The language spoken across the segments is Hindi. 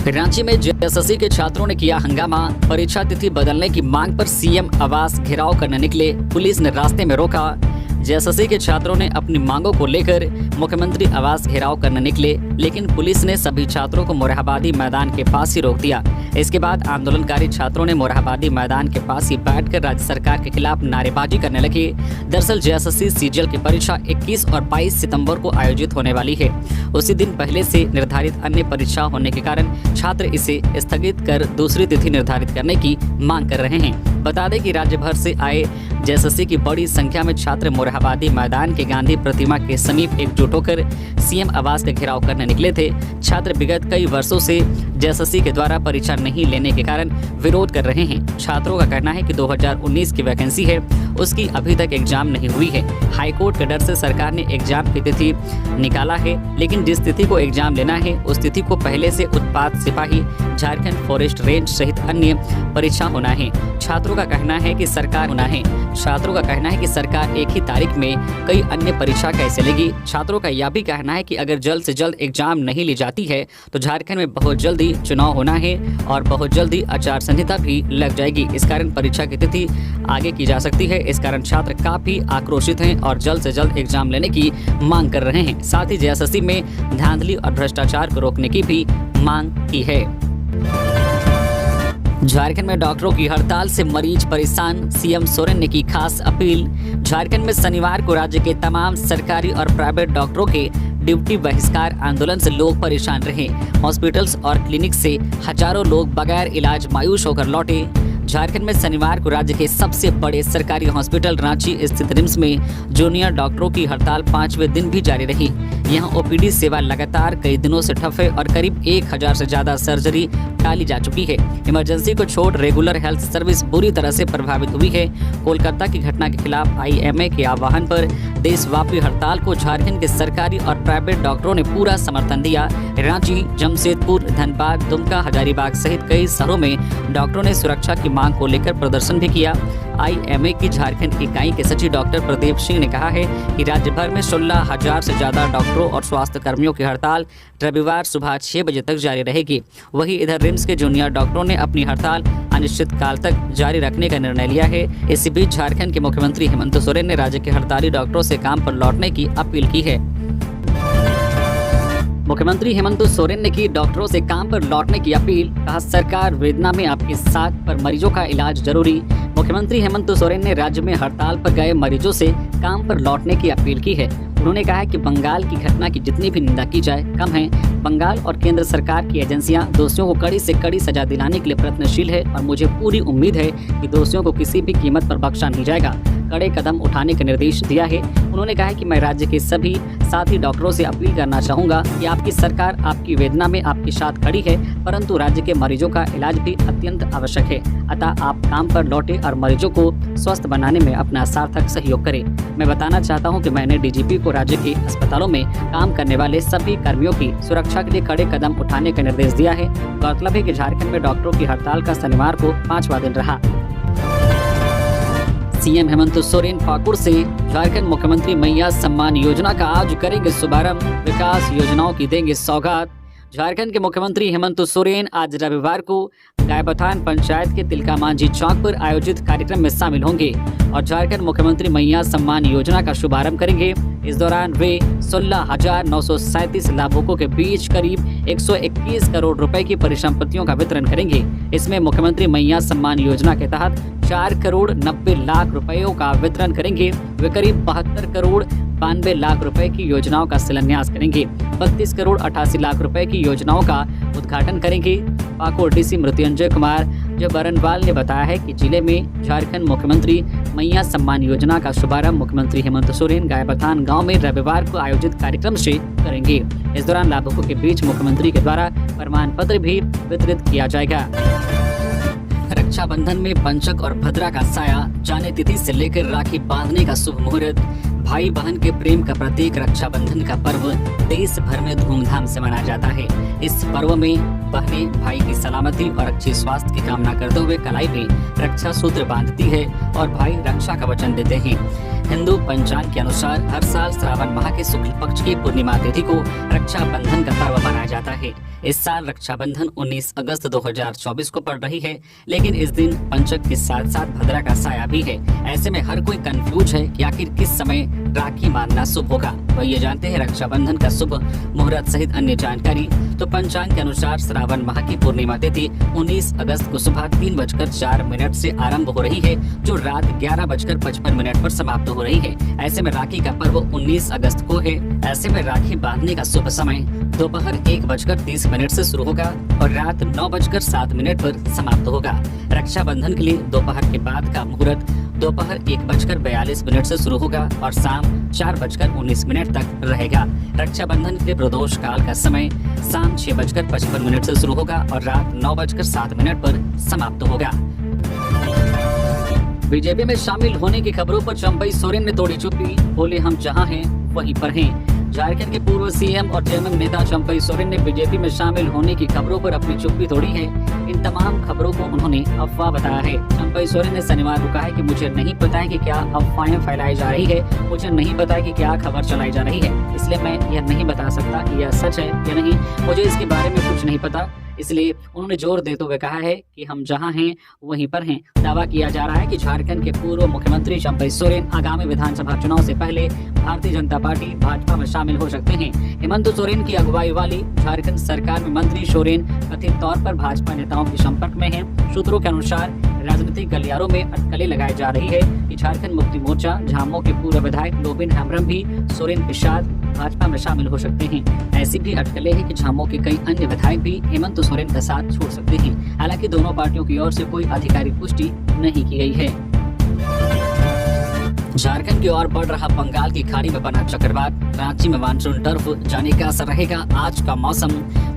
रांची में जेएसएससी के छात्रों ने किया हंगामा। परीक्षा तिथि बदलने की मांग पर सीएम आवास घेराव करने निकले, पुलिस ने रास्ते में रोका। जेएसएससी के छात्रों ने अपनी मांगों को लेकर मुख्यमंत्री आवास घेराव करने निकले, लेकिन पुलिस ने सभी छात्रों को मोरहाबादी मैदान के पास ही रोक दिया। इसके बाद आंदोलनकारी छात्रों ने मोरहाबादी मैदान के पास ही बैठकर राज्य सरकार के खिलाफ नारेबाजी करने लगे। दरअसल जेएसएससी सीजीएल की परीक्षा 21 और 22 सितंबर को आयोजित होने वाली है। उसी दिन पहले से निर्धारित अन्य परीक्षा होने के कारण छात्र इसे स्थगित कर दूसरी तिथि निर्धारित करने की मांग कर रहे हैं। बता दें कि राज्य भर से आए जेएसएससी की बड़ी संख्या में छात्र मोरहाबादी मैदान के गांधी प्रतिमा के समीप एकजुट होकर सीएम आवास का घेराव करने निकले थे। छात्र विगत कई वर्षों से जेएसएससी के द्वारा परीक्षा नहीं लेने के कारण विरोध कर रहे हैं। छात्रों का कहना है कि 2019 की वैकेंसी है, उसकी अभी तक एग्जाम नहीं हुई है। हाईकोर्ट के डर से सरकार ने एग्जाम की तिथि निकाला है, लेकिन जिस तिथि को एग्जाम लेना है उस तिथि को पहले से उत्पाद सिपाही, झारखंड फॉरेस्ट रेंज सहित अन्य परीक्षा होना है। छात्रों का कहना है कि सरकार एक ही तारीख में कई अन्य परीक्षा कैसे लेगी। छात्रों का यह भी कहना है कि अगर जल्द से जल्द एग्जाम नहीं ली जाती है तो झारखंड में बहुत जल्दी चुनाव होना है और बहुत जल्दी आचार संहिता भी लग जाएगी। इस कारण परीक्षा की तिथि आगे की जा सकती है। इस कारण छात्र काफी आक्रोशित हैं और जल्द से जल्द एग्जाम लेने की मांग कर रहे हैं। साथ ही जेएसएससी में धांधली और भ्रष्टाचार को रोकने की भी मांग की है। झारखंड में डॉक्टरों की हड़ताल से मरीज परेशान, सीएम सोरेन ने की खास अपील। झारखंड में शनिवार को राज्य के तमाम सरकारी और प्राइवेट डॉक्टरों के ड्यूटी बहिष्कार आंदोलन से लोग परेशान रहे। हॉस्पिटल्स और क्लिनिक से हजारों लोग बगैर इलाज मायूस होकर लौटे। झारखंड में शनिवार को राज्य के सबसे बड़े सरकारी हॉस्पिटल रांची स्थित रिम्स में जूनियर डॉक्टरों की हड़ताल 5वें दिन भी जारी रही। यहां ओपीडी सेवा लगातार कई दिनों से ठप है और करीब 1000 से ज्यादा सर्जरी टाली जा चुकी है। इमरजेंसी को छोड़ रेगुलर हेल्थ सर्विस बुरी तरह से प्रभावित हुई है। कोलकाता की घटना के खिलाफ आईएमए के आह्वान पर देशव्यापी हड़ताल को झारखंड के सरकारी और प्राइवेट डॉक्टरों ने पूरा समर्थन दिया। रांची, जमशेदपुर, धनबाद, दुमका, हजारीबाग सहित कई शहरों में डॉक्टरों ने सुरक्षा की मांग को लेकर प्रदर्शन भी किया। आईएमए की झारखंड इकाई के सचिव डॉक्टर प्रदीप सिंह ने कहा है कि राज्य भर में 16,000 से ज्यादा डॉक्टरों और स्वास्थ्य कर्मियों की हड़ताल रविवार सुबह 6 बजे तक जारी रहेगी। वहीं इधर रिम्स के जूनियर डॉक्टरों ने अपनी हड़ताल अनिश्चित काल तक जारी रखने का निर्णय लिया है। इसी बीच झारखंड के मुख्यमंत्री हेमंत सोरेन ने राज्य के हड़ताली डॉक्टरों से काम पर लौटने की अपील की है। मुख्यमंत्री हेमंत सोरेन ने की डॉक्टरों से काम पर लौटने की अपील। कहा, सरकार वेदना में आपके साथ, पर मरीजों का इलाज जरूरी। मुख्यमंत्री हेमंत सोरेन ने राज्य में हड़ताल पर गए मरीजों से काम पर लौटने की अपील की है। उन्होंने कहा है कि बंगाल की घटना की जितनी भी निंदा की जाए कम है। बंगाल और केंद्र सरकार की एजेंसियां दोषियों को कड़ी से कड़ी सजा दिलाने के लिए प्रयत्नशील है और मुझे पूरी उम्मीद है कि दोषियों को किसी भी कीमत पर बख्शा नहीं जाएगा। कड़े कदम उठाने का निर्देश दिया है। उन्होंने कहा है कि मैं राज्य के सभी साथी डॉक्टरों से अपील करना चाहूंगा कि आपकी सरकार आपकी वेदना में आपके साथ खड़ी है, परंतु राज्य के मरीजों का इलाज भी अत्यंत आवश्यक है। अतः आप काम पर लौटे और मरीजों को स्वस्थ बनाने में अपना सार्थक सहयोग करें। मैं बताना चाहता हूं कि मैंने डीजीपी को राज्य के अस्पतालों में काम करने वाले सभी कर्मियों की सुरक्षा के लिए कड़े कदम उठाने का निर्देश दिया है। गौरतलब है कि झारखंड में डॉक्टरों की हड़ताल का शनिवार को 5वां दिन रहा। सीएम हेमंत सोरेन पाकुड़ से झारखंड मुख्यमंत्री मैया सम्मान योजना का आज करेंगे शुभारंभ, विकास योजनाओं की देंगे सौगात। झारखंड के मुख्यमंत्री हेमंत सोरेन आज रविवार को गायबथान पंचायत के तिलका मांझी चौक पर आयोजित कार्यक्रम में शामिल होंगे और झारखंड मुख्यमंत्री मैया सम्मान योजना का शुभारंभ करेंगे। इस दौरान वे 16,937 लाभुकों के बीच करीब 121 करोड़ रुपए की परिसंपत्तियों का वितरण करेंगे। इसमें मुख्यमंत्री मैया सम्मान योजना के तहत 4 करोड़ 90 लाख रुपयों का वितरण करेंगे। वे करीब 72 करोड़ 92 लाख रुपए की योजनाओं का शिलान्यास करेंगे। 32 करोड़ 88 लाख रुपए की योजनाओं का उद्घाटन करेंगे। पाकुड़ डीसी मृत्युंजय कुमार बरनवाल ने बताया है कि जिले में झारखंड मुख्यमंत्री मैया सम्मान योजना का शुभारंभ मुख्यमंत्री हेमंत सोरेन गायबथान गांव में रविवार को आयोजित कार्यक्रम से करेंगे। इस दौरान लाभुकों के बीच मुख्यमंत्री के द्वारा प्रमाण पत्र भी वितरित किया जाएगा। रक्षाबंधन में पंचक और भद्रा का साया, जाने तिथि से लेकर राखी बांधने का शुभ मुहूर्त। भाई बहन के प्रेम का प्रतीक रक्षाबंधन का पर्व देश भर में धूमधाम से मनाया जाता है। इस पर्व में बहनें भाई की सलामती और अच्छे स्वास्थ्य की कामना करते हुए कलाई में रक्षा सूत्र बांधती है और भाई रक्षा का वचन देते हैं। हिंदू पंचांग के अनुसार हर साल श्रावण माह के शुक्ल पक्ष की पूर्णिमा तिथि को रक्षाबंधन का पर्व मनाया जाता है। इस साल रक्षाबंधन 19 अगस्त 2024 को पड़ रही है, लेकिन इस दिन पंचक के साथ साथ भद्रा का साया भी है। ऐसे में हर कोई कंफ्यूज है कि आखिर किस समय राखी बांधना शुभ होगा। वही ये जानते हैं रक्षाबंधन का शुभ मुहूर्त सहित अन्य जानकारी। तो पंचांग के अनुसार श्रावण माह की पूर्णिमा तिथि 19 अगस्त को सुबह 3:04 से आरंभ हो रही है, जो रात 11:55 पर समाप्त हो रही है। ऐसे में राखी का पर्व 19 अगस्त को है। ऐसे में राखी बांधने का शुभ समय दोपहर 1:30 से शुरू होगा और रात 9:07 पर समाप्त होगा। रक्षाबंधन के लिए दोपहर के बाद का मुहूर्त दोपहर 1:42 से शुरू होगा और शाम 4:19 तक रहेगा। रक्षाबंधन के प्रदोष काल का समय शाम 6:55 से शुरू होगा और रात 9:07 पर समाप्त होगा। बीजेपी में शामिल होने की खबरों पर चंपई सोरेन ने तोड़ी चुप्पी, बोले हम जहां हैं वहीं पर हैं। झारखंड के पूर्व सीएम और जेएमएम नेता चंपई सोरेन ने बीजेपी में शामिल होने की खबरों पर अपनी चुप्पी तोड़ी है। इन तमाम खबरों को उन्होंने अफवाह बताया है। चंपई सोरेन ने शनिवार को कहा है कि मुझे नहीं पता है कि क्या अफवाहें फैलाई जा रही है, मुझे नहीं पता है कि क्या खबर चलाई जा रही है, इसलिए मैं यह नहीं बता सकता कि यह सच है या नहीं। मुझे इसके बारे में कुछ नहीं पता, इसलिए उन्होंने जोर देते हुए कहा है कि हम जहां हैं वहीं पर हैं। दावा किया जा रहा है कि झारखंड के पूर्व मुख्यमंत्री चंपई सोरेन आगामी विधानसभा चुनाव से पहले भारतीय जनता पार्टी भाजपा में शामिल हो सकते हैं। हेमंत सोरेन की अगुवाई वाली झारखंड सरकार में मंत्री सोरेन कथित तौर पर भाजपा नेताओं के संपर्क में हैं। सूत्रों के अनुसार राजनीतिक गलियारों में अटकलें लगाई जा रही है कि झारखंड मुक्ति मोर्चा झामो के पूर्व विधायक लोबिन हेम्ब्रम भी सोरेन के साथ भाजपा में शामिल हो सकते हैं। ऐसी भी अटकलें हैं कि झामो के कई अन्य विधायक भी हेमंत सोरेन का साथ छोड़ सकते हैं। हालांकि दोनों पार्टियों की ओर से कोई आधिकारिक पुष्टि नहीं की गई है। झारखंड की ओर बढ़ रहा बंगाल की खाड़ी में बना चक्रवात, रांची में मानसून टर्फ जाने का असर रहेगा। आज का मौसम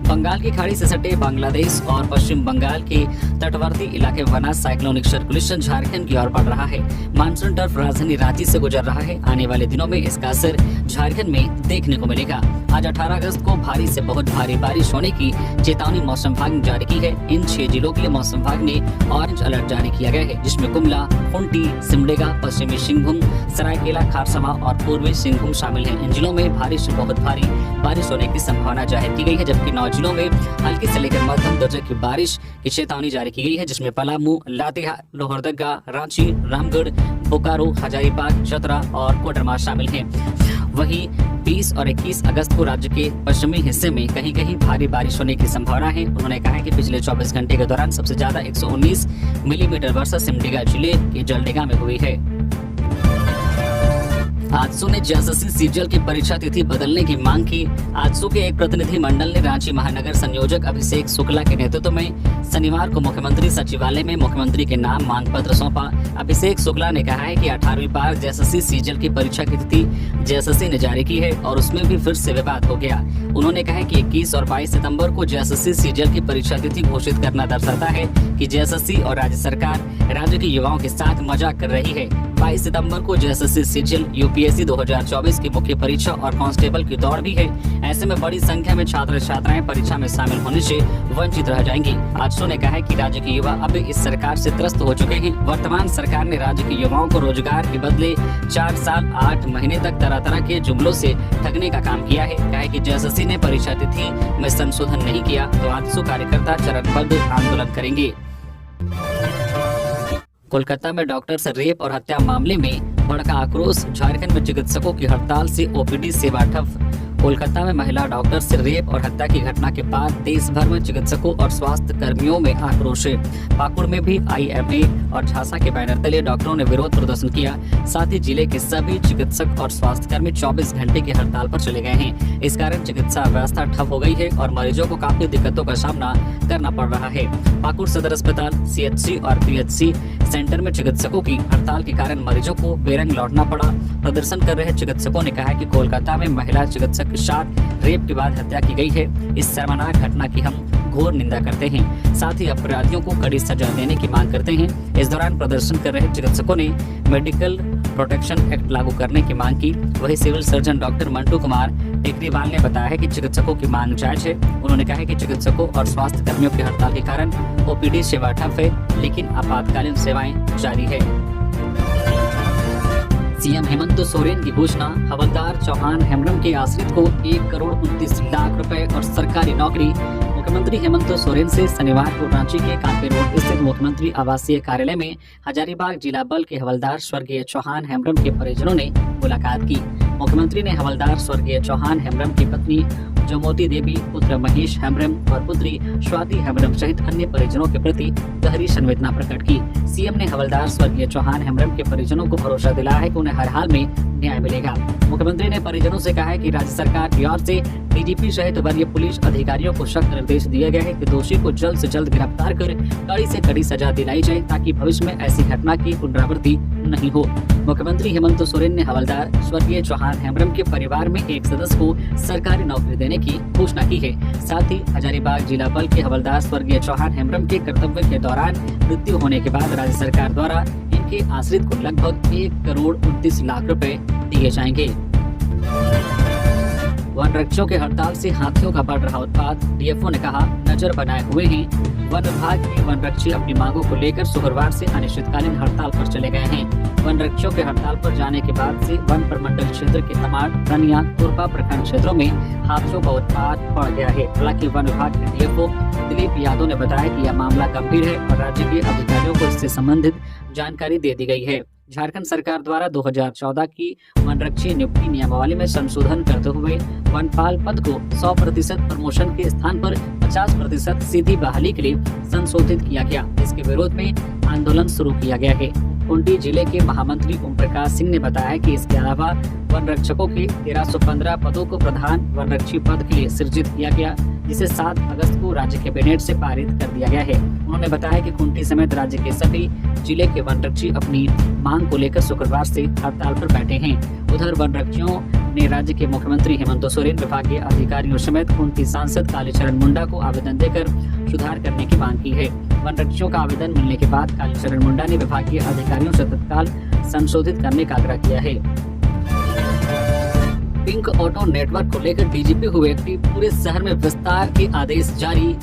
बंगाल की खाड़ी से सटे बांग्लादेश और पश्चिम बंगाल के तटवर्ती इलाके में बना साइक्लोनिक सर्कुलेशन झारखंड की ओर बढ़ रहा है। मानसून टर्फ राजधानी रांची से गुजर रहा है। आने वाले दिनों में इसका असर झारखंड में देखने को मिलेगा। आज 18 अगस्त को भारी से बहुत भारी बारिश होने की चेतावनी मौसम विभाग ने जारी की है। इन 6 जिलों के लिए मौसम विभाग ने ऑरेंज अलर्ट जारी किया गया है, जिसमें गुमला, खूंटी, सिमडेगा, पश्चिमी सिंहभूम, सरायकेला, खारसमा और पूर्वी सिंहभूम शामिल हैं। इन जिलों में भारी से बहुत भारी बारिश होने की संभावना जाहिर की गई है, जबकि 9 जिलों में हल्की से लेकर मध्यम दर्जे की बारिश की चेतावनी जारी की गई है, जिसमें पलामू, लातेहार, लोहरदगा, रांची, रामगढ़, बोकारो, हजारीबाग, चतरा और कोडरमा शामिल हैं। वहीं 20 और 21 अगस्त को राज्य के पश्चिमी हिस्से में कहीं कहीं भारी बारिश होने की संभावना है। उन्होंने कहा है कि पिछले 24 घंटे के दौरान सबसे ज्यादा 119 मिलीमीटर वर्षा सिमडेगा जिले के जलडेगा में हुई है। आजसू ने जेएसएससी सीजीएल की परीक्षा तिथि बदलने की मांग की। आजसू के एक प्रतिनिधि मंडल ने रांची महानगर संयोजक अभिषेक शुक्ला के नेतृत्व में शनिवार को मुख्यमंत्री सचिवालय में मुख्यमंत्री के नाम मांग पत्र सौंपा। अभिषेक शुक्ला ने कहा है कि 18वीं बार जेएसएससी सीजीएल की परीक्षा की तिथि जेएसएससी ने जारी की है और उसमें भी फिर से विवाद हो गया। उन्होंने कहा कि 21 और 22 सितंबर को जेएसएससी सीजीएल की परीक्षा तिथि घोषित करना दर्शाता है कि जेएसएससी और राज्य सरकार राज्य के युवाओं के साथ मजाक कर रही है। 22 सितंबर को जेएसएससी सीजीएल यूपीएससी 2024 की मुख्य परीक्षा और कांस्टेबल की दौड़ भी है। ऐसे में बड़ी संख्या में छात्र छात्राएं परीक्षा में शामिल होने से वंचित रह जाएंगी। आजसू ने कहा है कि राज्य के युवा अब इस सरकार से त्रस्त हो चुके हैं। वर्तमान सरकार ने राज्य के युवाओं को रोजगार के बदले 4 साल 8 महीने तक तरह तरह के जुमलों से ठगने का काम किया है। कहा है कि जेएसएससी ने परीक्षा तिथि में संशोधन नहीं किया तो आजसू कार्यकर्ता चरणबद्ध आंदोलन करेंगे। कोलकाता में डॉक्टर से रेप और हत्या मामले में भड़का आक्रोश, झारखंड में चिकित्सकों की हड़ताल से ओपीडी सेवा ठप। कोलकाता में महिला डॉक्टर से रेप और हत्या की घटना के बाद देश भर में चिकित्सकों और स्वास्थ्य कर्मियों में आक्रोश है। पाकुड़ में भी आईएमए और झांसा के बैनर तले डॉक्टरों ने विरोध प्रदर्शन किया। साथ ही जिले के सभी चिकित्सक और स्वास्थ्य कर्मी 24 घंटे की हड़ताल पर चले गए हैं। इस कारण चिकित्सा व्यवस्था ठप हो गई है और मरीजों को काफी दिक्कतों का सामना करना पड़ रहा है। पाकुड़ सदर अस्पताल, सीएचसी और पीएचसी सेंटर में चिकित्सकों की हड़ताल के कारण मरीजों को बेरंग लौटना पड़ा। प्रदर्शन कर रहे चिकित्सकों ने कहा कि कोलकाता में महिला चिकित्सक के साथ रेप के बाद हत्या की गई है। इस शर्मनाक घटना की हम घोर निंदा करते हैं। साथ ही अपराधियों को कड़ी सजा देने की मांग करते हैं। इस दौरान प्रदर्शन कर रहे चिकित्सकों ने मेडिकल प्रोटेक्शन एक्ट लागू करने की मांग की। वही civil surgeon doctor Mantu Kumar Tekriwal ने बताया है कि चिकित्सकों की मांग जायज है। उन्होंने कहा है कि चिकित्सकों और स्वास्थ्य कर्मियों की हड़ताल के कारण ओपीडी सेवा ठप है, लेकिन आपातकालीन सेवाएं जारी है। सीएम हेमंत सोरेन की घोषणा, हवलदार चौहान हेम्ब्रम के आश्रित को 1,29,00,000 रुपए और सरकारी नौकरी। मुख्यमंत्री हेमंत सोरेन से शनिवार को रांची के कांके रोड स्थित मुख्यमंत्री आवासीय कार्यालय में हजारीबाग जिला बल के हवलदार स्वर्गीय चौहान हेम्ब्रम के परिजनों ने मुलाकात की। मुख्यमंत्री ने हवलदार स्वर्गीय चौहान हेम्ब्रम की पत्नी जमोती देवी, पुत्र महेश हेम्ब्रम और पुत्री स्वाति हेम्ब्रम सहित अन्य परिजनों के प्रति गहरी संवेदना प्रकट की। सीएम ने हवलदार स्वर्गीय चौहान हेम्ब्रम के परिजनों को भरोसा दिलाया है कि उन्हें हर हाल में न्याय मिलेगा। मुख्यमंत्री ने परिजनों से कहा है कि राज्य सरकार की ओर से डीजीपी सहित वरीय पुलिस अधिकारियों को सख्त निर्देश दिए गए हैं कि दोषी को जल्द से जल्द गिरफ्तार कर कड़ी से कड़ी सजा दिलाई जाए ताकि भविष्य में ऐसी घटना की पुनरावृत्ति नहीं हो। मुख्यमंत्री हेमंत सोरेन ने हवलदार स्वर्गीय चौहान हेम्ब्रम के परिवार में एक सदस्य को सरकारी नौकरी देने की घोषणा की है। साथ ही हजारीबाग जिला बल के हवलदार स्वर्गीय चौहान हेम्ब्रम के कर्तव्य के दौरान मृत्यु होने के बाद राज्य सरकार द्वारा इनके आश्रित को लगभग 1,29,00,000 रुपए दिए जाएंगे। वन रक्षकों के हड़ताल से हाथियों का बढ़ रहा उत्पात, डीएफओ ने कहा नजर बनाए हुए हैं। वन विभाग के वन रक्षी अपनी मांगों को लेकर शुक्रवार से अनिश्चितकालीन हड़ताल पर चले गए हैं। वन रक्षकों के हड़ताल पर जाने के बाद से वन प्रमंडल क्षेत्र के तमाड़, रनिया, तुरपा प्रखंड क्षेत्रों में हाथियों का उत्पात बढ़ गया है। हालांकि वन विभाग के डीएफओ दिलीप यादव ने बताया कि यह मामला गंभीर है और राज्य के अधिकारियों को इससे संबंधित जानकारी दे दी गई है। झारखंड सरकार द्वारा 2014 की वनरक्षी नियुक्ति नियमावली में संशोधन करते हुए वनपाल पद को 100% प्रमोशन के स्थान पर 50% सीधी बहाली के लिए संशोधित किया गया। इसके विरोध में आंदोलन शुरू किया गया है। खूंटी जिले के महामंत्री ओम प्रकाश सिंह ने बताया कि इसके अलावा वन रक्षकों के 1315 पदों को प्रधान वनरक्षी पद के लिए सृजित किया गया, जिसे 7 अगस्त को राज्य कैबिनेट से पारित कर दिया गया है। उन्होंने बताया कि खूंटी समेत राज्य के सभी जिले के वनरक्षी अपनी मांग को लेकर शुक्रवार से हड़ताल पर बैठे हैं। उधर वनरक्षियों ने राज्य के मुख्यमंत्री हेमंत सोरेन, विभागीय अधिकारियों समेत खूंटी सांसद कालीचरण मुंडा को आवेदन देकर सुधार करने की मांग की है। वनरक्षियों का आवेदन मिलने के बाद कालीचरण मुंडा ने विभागीय अधिकारियों से तत्काल संशोधित करने का आग्रह किया है। पिंक ऑटो नेटवर्क को लेकर डीजीपी हुए एक्टिव, पूरे शहर में विस्तार के आदेश जारी।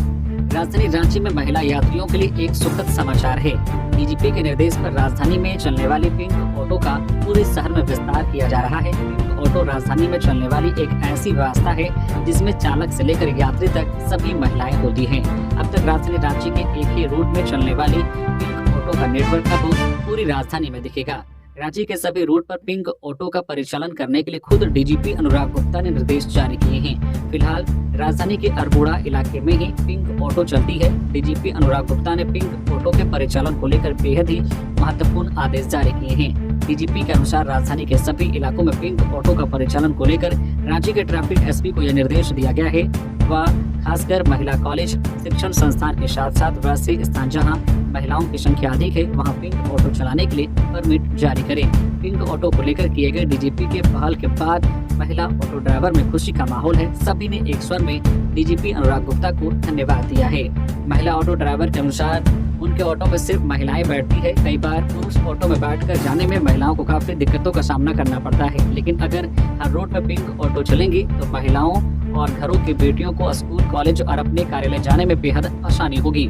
राजधानी रांची में महिला यात्रियों के लिए एक सुखद समाचार है। डीजीपी के निर्देश पर राजधानी में चलने वाली पिंक ऑटो का पूरे शहर में विस्तार किया जा रहा है। पिंक ऑटो राजधानी में चलने वाली एक ऐसी व्यवस्था है जिसमें चालक से लेकर यात्री तक सभी महिलाएं होती हैं। अब तक राजधानी रांची के एक ही रूट में चलने वाली पिंक ऑटो का नेटवर्क अब पूरी राजधानी में दिखेगा। रांची के सभी रूट पर पिंक ऑटो का परिचालन करने के लिए खुद डीजीपी अनुराग गुप्ता ने निर्देश जारी किए हैं। फिलहाल राजधानी के अरबोड़ा इलाके में ही पिंक ऑटो चलती है। डीजीपी अनुराग गुप्ता ने पिंक ऑटो के परिचालन को लेकर बेहद ही महत्वपूर्ण आदेश जारी किए हैं। डीजीपी के अनुसार राजधानी के सभी इलाकों में पिंक ऑटो का परिचालन को लेकर रांची के ट्रैफिक एसपी को यह निर्देश दिया गया है। वह खासकर महिला कॉलेज, शिक्षण संस्थान के साथ साथ वैसे स्थान जहां महिलाओं की संख्या अधिक है वहां पिंक ऑटो चलाने के लिए परमिट जारी करें। पिंक ऑटो को लेकर किए गए डीजीपी के पहल के बाद महिला ऑटो ड्राइवर में खुशी का माहौल है। सभी ने एक स्वर में डीजीपी अनुराग गुप्ता को धन्यवाद दिया है। महिला ऑटो ड्राइवर के अनुसार उनके ऑटो में सिर्फ महिलाएं बैठती है। कई बार पुरुष ऑटो में बैठकर जाने में महिलाओं को काफी दिक्कतों का सामना करना पड़ता है, लेकिन अगर हर रोड पर पिंक ऑटो चलेंगी तो महिलाओं और घरों की बेटियों को स्कूल, कॉलेज और अपने कार्यालय जाने में बेहद आसानी होगी।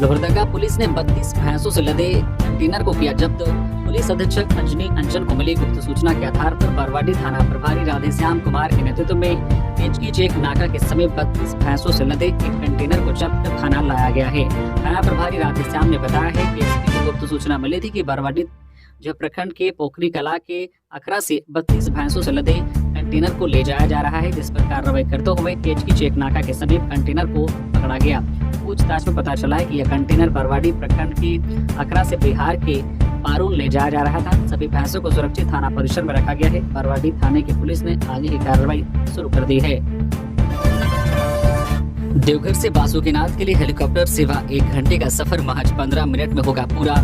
लोहरदगा पुलिस ने 32 भैंसों से लदे कंटेनर को किया जब्त। पुलिस अधीक्षक अंजनी अंचल को मिली गुप्त सूचना के आधार पर बरवाडी थाना प्रभारी राधेश्याम कुमार के नेतृत्व में केचकी चेक नाका के समीप 32 भैंसों से लदे एक कंटेनर को जब्त कर थाना लाया गया है। थाना प्रभारी राधेश्याम ने बताया है कि एसपी को गुप्त सूचना मिली थी कि बरवाडी जो प्रखंड के पोखरी कला के अखरा से 32 भैंसों से लदे कंटेनर को ले जाया जा रहा है, जिस पर कार्रवाई करते हुए केचकी चेक नाका के समीप कंटेनर को पकड़ा गया। पूछताछ में पता चला है कि यह कंटेनर बरवाडी प्रखंड के अखरा से बिहार के पारून ले जाया जा रहा था। सभी भैंसों को सुरक्षित थाना परिसर में रखा गया है। बरवाडी थाने की पुलिस ने आगे की कार्रवाई शुरू कर दी है। देवघर से बासुकीनाथ के लिए हेलीकॉप्टर सेवा 1 घंटे का सफर महज 15 मिनट में होगा पूरा।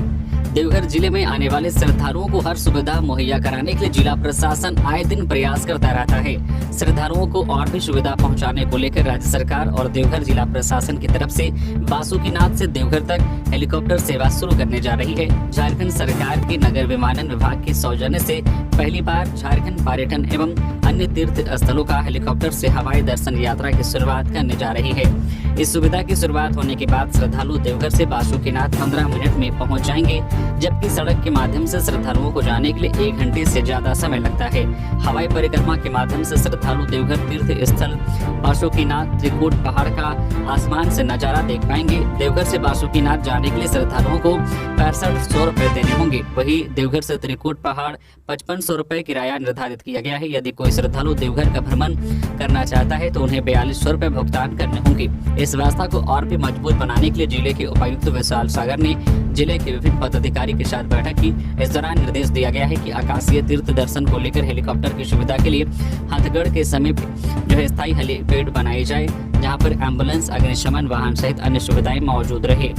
देवघर जिले में आने वाले श्रद्धालुओं को हर सुविधा मुहैया कराने के लिए जिला प्रशासन आए दिन प्रयास करता रहता है। श्रद्धालुओं को और भी सुविधा पहुंचाने को लेकर राज्य सरकार और देवघर जिला प्रशासन की तरफ से बासुकीनाथ से देवघर तक हेलीकॉप्टर सेवा शुरू करने जा रही है। झारखंड सरकार के नगर विमानन विभाग के सौजन्य से पहली बार झारखंड पर्यटन एवं अन्य तीर्थ स्थलों का हेलीकॉप्टर से हवाई दर्शन यात्रा की शुरुआत करने जा रही है। इस सुविधा की शुरुआत होने के बाद श्रद्धालु देवघर से बासुकीनाथ 15 मिनट में पहुंच जाएंगे, जबकि सड़क के माध्यम से श्रद्धालुओं को जाने के लिए 1 घंटे से ज्यादा समय लगता है। हवाई परिक्रमा के माध्यम से श्रद्धालु देवघर तीर्थ स्थल बासुकीनाथ त्रिकूट पहाड़ का आसमान से नजारा देख पाएंगे। देवघर से बासुकीनाथ जाने के लिए श्रद्धालुओं को 6500 रुपए देने होंगे। वहीं देवघर से त्रिकूट पहाड़ 5500 रुपए किराया निर्धारित किया गया है। यदि कोई श्रद्धालु देवघर का भ्रमण करना चाहता है तो उन्हें 4200 रुपए भुगतान करने होंगे। इस व्यवस्था को और भी मजबूत बनाने के लिए जिले के उपायुक्त विशाल सागर ने जिले के विभिन्न पदाधिकारी के साथ बैठक की। इस दौरान निर्देश दिया गया है कि आकाशीय तीर्थ दर्शन को लेकर हेलीकॉप्टर की सुविधा के लिए हथगढ़ के समीप स्थायी हेलीपैड बनाई जाए, जहां पर एम्बुलेंस, अग्निशमन वाहन सहित अन्य सुविधाएं मौजूद रहे।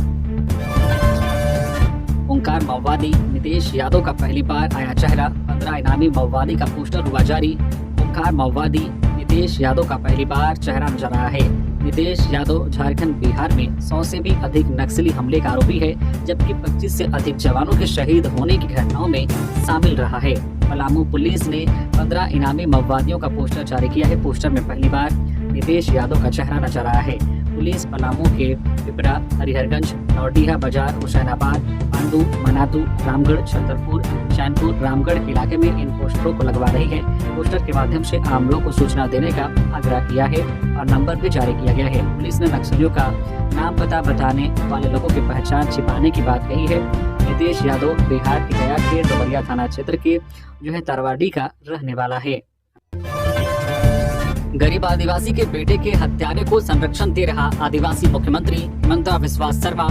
ओंकार माओवादी नीतीश यादव का पहली बार आया चेहरा, 15 इनामी माओवादी का पोस्टर हुआ जारी। ओंकार माओवादी नीतीश यादव का पहली बार चेहरा नजर आया है। नीतीश यादव झारखंड बिहार में 100 से भी अधिक नक्सली हमले का आरोपी है, जबकि 25 से अधिक जवानों के शहीद होने की घटनाओं में शामिल रहा है। पलामू पुलिस ने 15 इनामी माओवादियों का पोस्टर जारी किया है। पोस्टर में पहली बार नीतीश यादव का चेहरा नजर आया है। पुलिस पलामू के पिपरा, हरिहरगंज, नौडीहा बाजार, हुसैनाबाद, पांडू, मनातू, रामगढ़, छतरपुर, चैनपुर, रामगढ़ के इलाके में इन पोस्टरों को लगवा रही है। पोस्टर के माध्यम से आम लोगों को सूचना देने का आग्रह किया है और नंबर भी जारी किया गया है। पुलिस ने नक्सलियों का नाम पता बताने वाले लोगों की पहचान छिपाने की बात कही है। नीतीश यादव बिहार के गया के डोबरिया थाना क्षेत्र के तरवाड़ी का रहने वाला है। गरीब आदिवासी के बेटे के हत्यारे को संरक्षण दे रहा आदिवासी मुख्यमंत्री हिमंता बिस्वा शर्मा।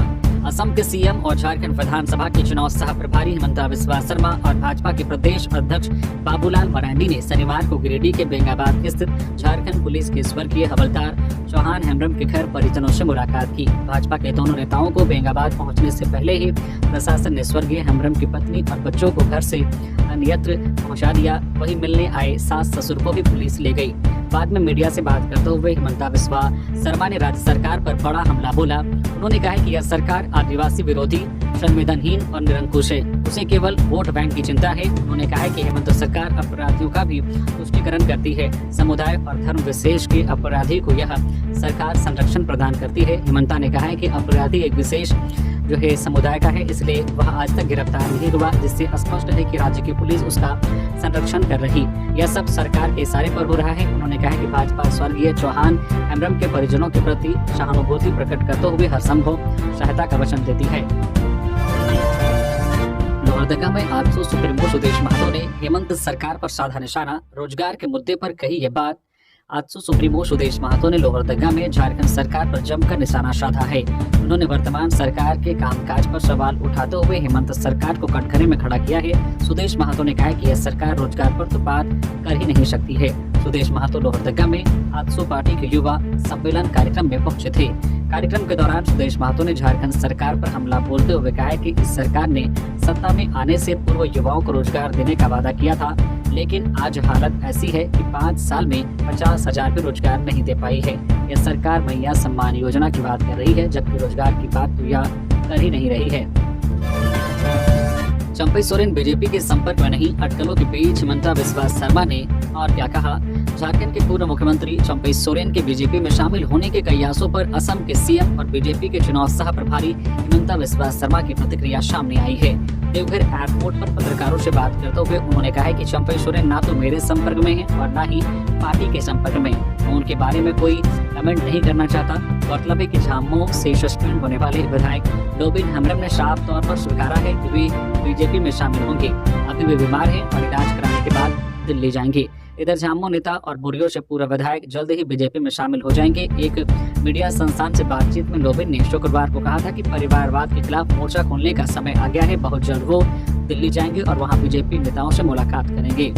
असम के सीएम और झारखंड विधानसभा के चुनाव सह प्रभारी हिमंता बिस्वा शर्मा और भाजपा के प्रदेश अध्यक्ष बाबूलाल मरांडी ने शनिवार को गिरिडीह के बेंगाबाद स्थित झारखंड पुलिस के स्वर्गीय हवलदार चौहान हेम्ब्रम के घर परिजनों से मुलाकात की। भाजपा के दोनों नेताओं को बेंगाबाद पहुंचने से पहले ही प्रशासन ने स्वर्गीय हेम्ब्रम की पत्नी और बच्चों को घर से अन्यत्र पहुंचा दिया। वहीं मिलने आए सास ससुर को भी पुलिस ले गई। बाद में मीडिया से बात करते हुए हिमंता बिस्वा शर्मा ने राज्य सरकार पर बड़ा हमला बोला। उन्होंने कहा कि यह सरकार आदिवासी विरोधी, संवेदनहीन और निरंकुश है। उसे केवल वोट बैंक की चिंता है। उन्होंने कहा कि हेमंत सरकार अपराधियों का भी तुष्टीकरण करती है। समुदाय और धर्म विशेष के अपराधी को यह सरकार संरक्षण प्रदान करती है। हिमंता ने कहा है कि अपराधी एक विशेष समुदाय का है, इसलिए वह आज तक गिरफ्तार नहीं हुआ, जिससे स्पष्ट है कि राज्य की पुलिस उसका संरक्षण कर रही। यह सब सरकार के इशारे पर हो रहा है। उन्होंने कहा कि भाजपा स्वर्गीय चौहान हेम्ब्रम के परिजनों के प्रति सहानुभूति प्रकट करते हुए हर संभव सहायता का वचन देती है। लोहरदगा में आजसू सुप्रीमो सुदेश महतो ने हेमंत सरकार पर साधा निशाना। रोजगार के मुद्दे पर कही ये बात। आजसू सुप्रीमो सुदेश महतो ने लोहरदगा में झारखंड सरकार पर जमकर निशाना साधा है। उन्होंने वर्तमान सरकार के कामकाज पर सवाल उठाते हुए हेमंत सरकार को कटघरे में खड़ा किया है। सुदेश महतो ने कहा कि यह सरकार रोजगार पर तो बात कर ही नहीं सकती है। सुदेश महतो लोहरदगा में आजसू पार्टी के युवा सम्मेलन कार्यक्रम में पहुंचे थे। कार्यक्रम के दौरान सुदेश महतो ने झारखंड सरकार पर हमला बोलते हुए कहा कि इस सरकार ने सत्ता में आने से पूर्व युवाओं को रोजगार देने का वादा किया था, लेकिन आज हालत ऐसी है कि 5 साल में 50,000 भी रोजगार नहीं दे पाई है। यह सरकार मैया सम्मान योजना की बात कर रही है, जबकि रोजगार की बात तो यह कर ही नहीं रही है। चंपई सोरेन बीजेपी के संपर्क में नहीं, अटकलों के बीच हिमंता बिस्वा शर्मा ने और क्या कहा। झारखंड के पूर्व मुख्यमंत्री चंपई सोरेन के बीजेपी में शामिल होने के कयासों पर असम के सीएम और बीजेपी के चुनाव सह प्रभारी हिमंता बिस्वा शर्मा की प्रतिक्रिया सामने आई है। देवघर एयरपोर्ट पर पत्रकारों से बात करते हुए उन्होंने कहा कि चंपई सोरेन ना तो मेरे संपर्क में है और ना ही पार्टी के संपर्क में। उनके बारे में कोई कमेंट नहीं करना चाहता। गौरतलब है कि झामुमो से सस्पेंड होने वाले विधायक लोबिन हेम्ब्रम ने साफ तौर पर स्वीकारा है कि वे बीजेपी में शामिल होंगे। अभी वे बीमार हैं और इलाज कराने के बाद दिल्ली जाएंगे। इधर झामुमो नेता और बुरियो से पूर्व विधायक जल्द ही बीजेपी में शामिल हो जाएंगे। एक मीडिया संस्थान से बातचीत में लोबिन ने शुक्रवार को कहा था कि परिवारवाद के खिलाफ मोर्चा खोलने का समय आ गया है। बहुत जल्द वो दिल्ली जाएंगे और वहां बीजेपी नेताओं से मुलाकात करेंगे।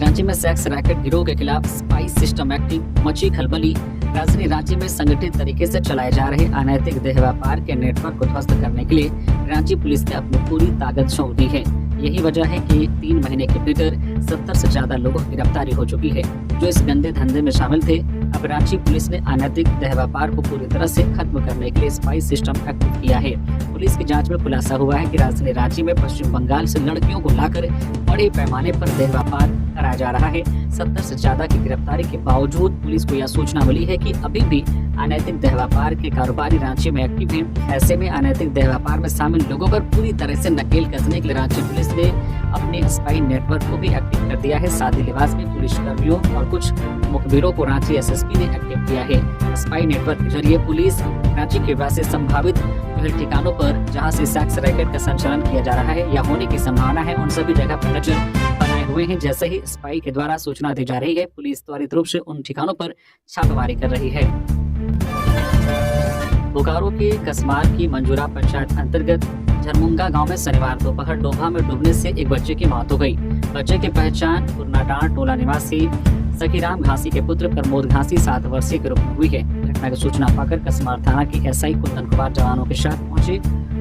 रांची में सेक्स रैकेट गिरोह के खिलाफ स्पाई सिस्टम एक्टिंग मची खलबली। राजधानी रांची में संगठित तरीके से चलाए जा रहे अनैतिक देह व्यापार के नेटवर्क को ध्वस्त करने के लिए रांची पुलिस ने अपनी पूरी ताकत झोंक दी है। यही वजह है कि 3 महीने के भीतर 70 से ज्यादा लोगों की गिरफ्तारी हो चुकी है जो इस गंदे धंधे में शामिल थे। अब रांची पुलिस ने अनैतिक देह व्यापार को पूरी तरह से खत्म करने के लिए स्पाई सिस्टम एक्टिव किया है। पुलिस की जांच में खुलासा हुआ है कि राजधानी रांची में पश्चिम बंगाल से लड़कियों को लाकर बड़े पैमाने पर देह व्यापार कराया जा रहा है। 70 से ज्यादा की गिरफ्तारी के बावजूद पुलिस को यह सूचना मिली है कि अभी भी अनैतिक देह व्यापार के कारोबारी रांची में एक्टिव हैं। ऐसे में अनैतिक देह व्यापार में शामिल लोगों पर पूरी तरह से नकेल कसने के लिए रांची पुलिस ने अपने स्पाई नेटवर्क को भी एक्टिव कर दिया है। सादे लिबास में पुलिस कर्मियों और कुछ मुखबिरों को रांची एसएसपी ने एक्टिव किया है। स्पाई नेटवर्क के जरिए पुलिस रांची के वैसे संभावित ठिकानों पर जहां से सेक्स रैकेट का संचालन किया जा रहा है या होने की संभावना है, उन सभी जगह पर नजर बनाए हुए हैं। जैसे ही स्पाई के द्वारा सूचना दी जा रही है, पुलिस त्वरित रूप से उन ठिकानों पर छापेमारी कर रही है। बोकारो के कसमार की मंजूरा पंचायत अंतर्गत झरमुंगा गांव में शनिवार दोपहर डोभा में डूबने से एक बच्चे की मौत हो गई। बच्चे की पहचान पुरनाटांड टोला निवासी सखीराम घासी के पुत्र प्रमोद घासी 7 वर्षीय के रूप में हुई है। घटना की सूचना पाकर कसमार थाना की एसआई कुंदन कुमार जवानों के साथ पहुंचे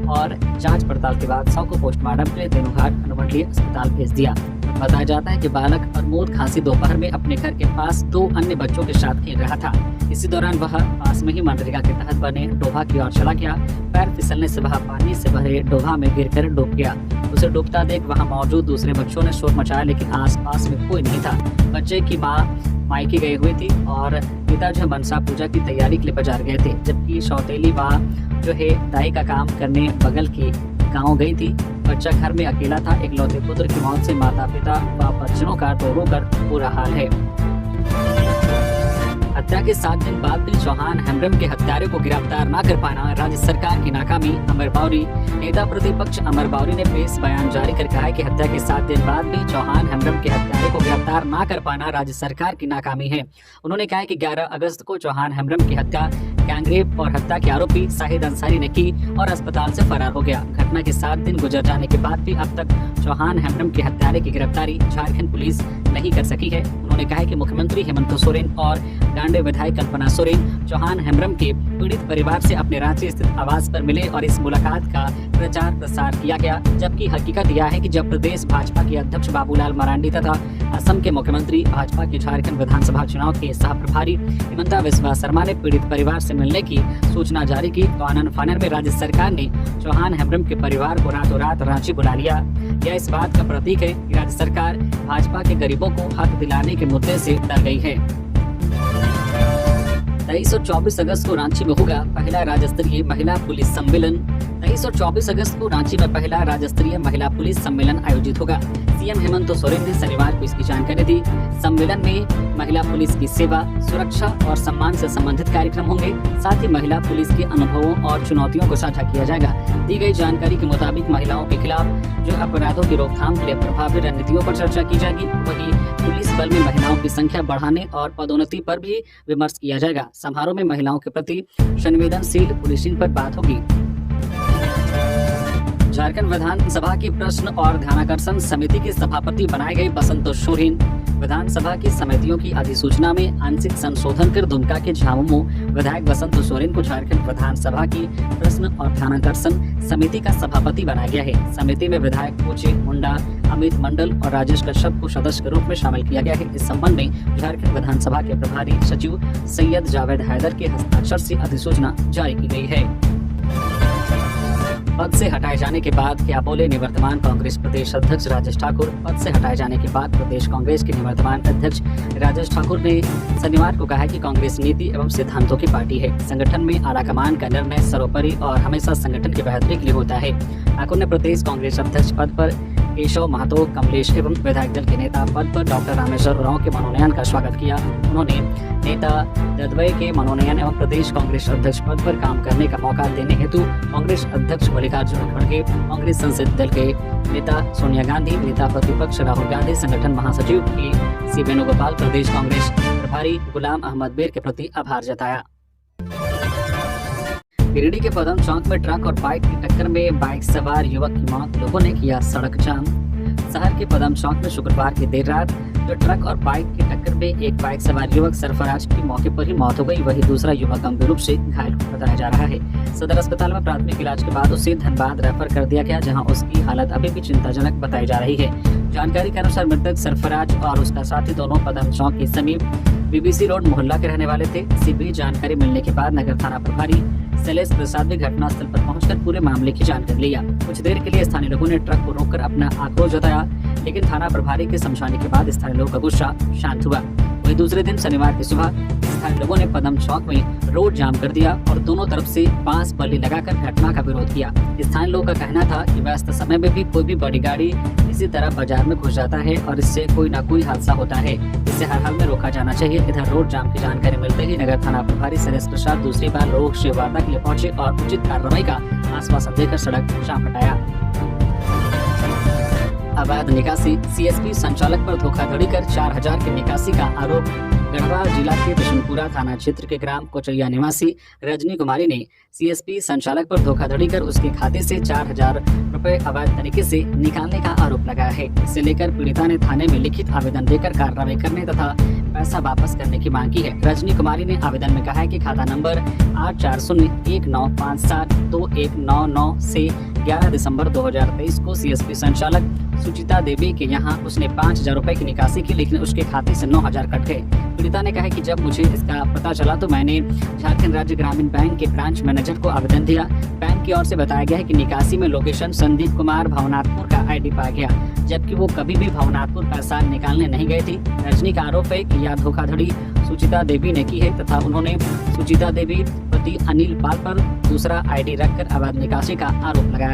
और जांच पड़ताल के बाद शव को पोस्टमार्टम के लिए तेनुघाट अनुमंडलीय अस्पताल भेज दिया। बताया जाता है कि बालक प्रमोद घासी दोपहर में अपने घर के पास 2 अन्य बच्चों के साथ खेल रहा था। इसी दौरान वह पास में ही मनरेगा के तहत बने डोभा की ओर चला गया। पैर फिसलने से वह पानी से भरे डोभा में गिरकर डूब गया। उसे डूबता देख वहां मौजूद दूसरे बच्चों ने शोर मचाया, लेकिन आसपास में कोई नहीं था। बच्चे की मां मायके गई हुई थी और पिता जो मनसा पूजा की तैयारी के लिए बाजार गए थे, जबकि सौतेली मां जो है दाई का काम करने बगल की गाँव गई थी। बच्चा घर में अकेला था। इकलौते पुत्र की मौत से माता पिता व परिजनों का रो रो कर बुरा हाल है। हत्या के 7 दिन बाद भी चौहान हेम्ब्रम के हत्यारे को गिरफ्तार न कर पाना राज्य सरकार की नाकामी। अमर बावरी नेता प्रतिपक्ष अमर बावरी ने प्रेस बयान जारी कर कहा है कि हत्या के 7 दिन बाद भी चौहान हेम्ब्रम के हत्यारे को गिरफ्तार न कर पाना राज्य सरकार की नाकामी है। उन्होंने कहा है कि 11 अगस्त को चौहान हेम्ब्रम की हत्या गैंगरेप और हत्या के आरोपी शाहिद अंसारी ने की और अस्पताल से फरार हो गया। घटना के 7 दिन गुजर जाने के बाद भी अब तक चौहान हेम्ब्रम के हत्यारे की गिरफ्तारी झारखंड पुलिस नहीं कर सकी है। उन्होंने कहा है कि मुख्यमंत्री हेमंत सोरेन और गांडे विधायक कल्पना सोरेन चौहान हेम्ब्रम के पीड़ित परिवार से अपने रांची स्थित आवास पर मिले और इस मुलाकात का प्रचार प्रसार किया गया, जबकि हकीकत यह है कि जब प्रदेश भाजपा के अध्यक्ष बाबूलाल मरांडी तथा असम के मुख्यमंत्री भाजपा के झारखंड विधानसभा चुनाव के सह प्रभारी हिमंता बिस्वा शर्मा ने पीड़ित परिवार से मिलने की सूचना जारी की, तो आनन फानन में राज्य सरकार ने चौहान हेम्ब्रम के परिवार को रातों रात रांची बुला लिया। यह इस बात का प्रतीक है कि राज्य सरकार भाजपा के गरीबों को हक दिलाने के मुद्दे से डर गई है। 23 और 24 अगस्त को रांची में होगा पहला राज्य स्तरीय महिला पुलिस सम्मेलन। 23 और 24 अगस्त को रांची में पहला राज्य स्तरीय महिला पुलिस सम्मेलन आयोजित होगा। सीएम हेमंत सोरेन ने शनिवार को इसकी जानकारी दी। सम्मेलन में महिला पुलिस की सेवा, सुरक्षा और सम्मान से संबंधित कार्यक्रम होंगे। साथ ही महिला पुलिस के अनुभवों और चुनौतियों को साझा किया जाएगा। दी गई जानकारी के मुताबिक महिलाओं के खिलाफ जो अपराधों की रोकथाम के लिए प्रभावी रणनीतियों पर चर्चा की जाएगी। वहीं पुलिस बल में महिलाओं की संख्या बढ़ाने और पदोन्नति पर भी विमर्श किया जाएगा। समारोह में महिलाओं के प्रति संवेदनशील पुलिसिंग पर बात होगी। झारखंड विधानसभा की प्रश्न और ध्यानाकर्षण समिति के सभापति बनाए गए बसंत सोरेन। विधानसभा की समितियों की अधिसूचना में आंशिक संशोधन कर दुमका के झामुमो विधायक बसंत सोरेन को झारखंड विधानसभा की प्रश्न और ध्यानाकर्षण समिति का सभापति बनाया गया है। समिति में विधायक कोचे मुंडा, अमित मंडल और राजेश कश्यप को सदस्य के रूप में शामिल किया गया है। इस संबंध में झारखंड विधानसभा के प्रभारी सचिव सैयद जावेद हैदर के हस्ताक्षर से अधिसूचना जारी की गई है। पद से हटाए जाने के बाद क्या बोले निवर्तमान कांग्रेस प्रदेश अध्यक्ष राजेश ठाकुर। पद से हटाए जाने के बाद प्रदेश कांग्रेस के निवर्तमान अध्यक्ष राजेश ठाकुर ने शनिवार को कहा कि कांग्रेस नीति एवं सिद्धांतों की पार्टी है। संगठन में आलाकमान का निर्णय सर्वोपरि और हमेशा संगठन की बेहतरी के लिए होता है। ठाकुर ने प्रदेश कांग्रेस अध्यक्ष पद पर केशव महतो, कमलेश एवं विधायक दल के नेता पद पर डॉक्टर रामेश्वर उरांव के मनोनयन का स्वागत किया। उन्होंने नेता दद्वय के मनोनयन एवं प्रदेश कांग्रेस अध्यक्ष पद पर काम करने का मौका देने हेतु कांग्रेस अध्यक्ष मल्लिकार्जुन खड़गे, कांग्रेस संसदीय दल के नेता सोनिया गांधी, नेता प्रतिपक्ष राहुल गांधी, संगठन महासचिव के सी वेणुगोपाल, प्रदेश कांग्रेस प्रभारी गुलाम अहमद बेर के प्रति आभार जताया। गिरिडीह के पदम चौक में ट्रक और बाइक की टक्कर में बाइक सवार युवक की मौत, लोगों ने किया सड़क जाम। शहर के पदम चौक में शुक्रवार की देर रात जो ट्रक और बाइक की टक्कर में एक बाइक सवार युवक सरफराज की मौके पर ही मौत हो गई, वही दूसरा युवक गंभीर रूप से घायल बताया जा रहा है। सदर अस्पताल में प्राथमिक इलाज के बाद उसे धनबाद रेफर कर दिया गया, जहां उसकी हालत अभी भी चिंताजनक बताई जा रही है। जानकारी के अनुसार मृतक सरफराज और उसका साथी दोनों पदम चौक के समीप बीबीसी रोड मोहल्ला के रहने वाले थे। इसी बीच जानकारी मिलने के बाद नगर थाना प्रभारी शैलेश प्रसाद भी घटनास्थल पर पहुंचकर पूरे मामले की जानकारी लिया। कुछ देर के लिए स्थानीय लोगों ने ट्रक को रोककर अपना आक्रोश जताया, लेकिन थाना प्रभारी के समझाने के बाद स्थानीय लोगों का गुस्सा शांत हुआ। वहीं दूसरे दिन शनिवार की सुबह स्थानीय लोगों ने पदम चौक में रोड जाम कर दिया और दोनों तरफ से बांस बल्ली लगाकर घटना का विरोध किया। स्थानीय लोगों का कहना था कि व्यस्त समय में भी कोई भी बड़ी गाड़ी इसी तरह बाजार में घुस जाता है और इससे कोई न कोई हादसा होता है, इसे हर हाल में रोका जाना चाहिए। इधर रोड जाम की जानकारी मिलते ही नगर थाना प्रभारी शैलेश प्रसाद दूसरी बार लोग से वार्ता के लिए पहुंचे और उचित कार्रवाई का आश्वासन देकर सड़क जाम हटाया। अवैध निकासी, सीएसपी संचालक पर धोखाधड़ी कर 4000 की निकासी का आरोप। गढ़वा जिला के बिशनपुरा थाना क्षेत्र के ग्राम कोचैया निवासी रजनी कुमारी ने सीएसपी संचालक पर धोखाधड़ी कर उसके खाते से 4000 रुपए अवैध तरीके से निकालने का आरोप लगाया है। इसे लेकर पीड़िता ने थाने में लिखित आवेदन देकर कार्रवाई करने तथा पैसा वापस करने की मांग की है। रजनी कुमारी ने आवेदन में कहा है कि खाता नंबर 8401957219 से 11 दिसंबर 2023 को सीएसपी संचालक सुचिता देवी के यहाँ उसने 5000 रुपए की निकासी की, लेकिन उसके खाते से 9000 कट गए। पीड़िता ने कहा कि जब मुझे इसका पता चला तो मैंने झारखंड राज्य ग्रामीण बैंक के ब्रांच मैनेजर को आवेदन दिया। बैंक की ओर से बताया गया है कि निकासी में लोकेशन संदीप कुमार भवनाथपुर का आईडी पाया गया, जबकि वो कभी भी भवनाथपुर पैसा निकालने नहीं गए थे। रजनी का आरोप है कि यह धोखाधड़ी सुचिता देवी ने की है तथा उन्होंने सुचिता देवी पति अनिल पाल पर दूसरा आईडी रखकर अवैध निकासी का आरोप लगाया।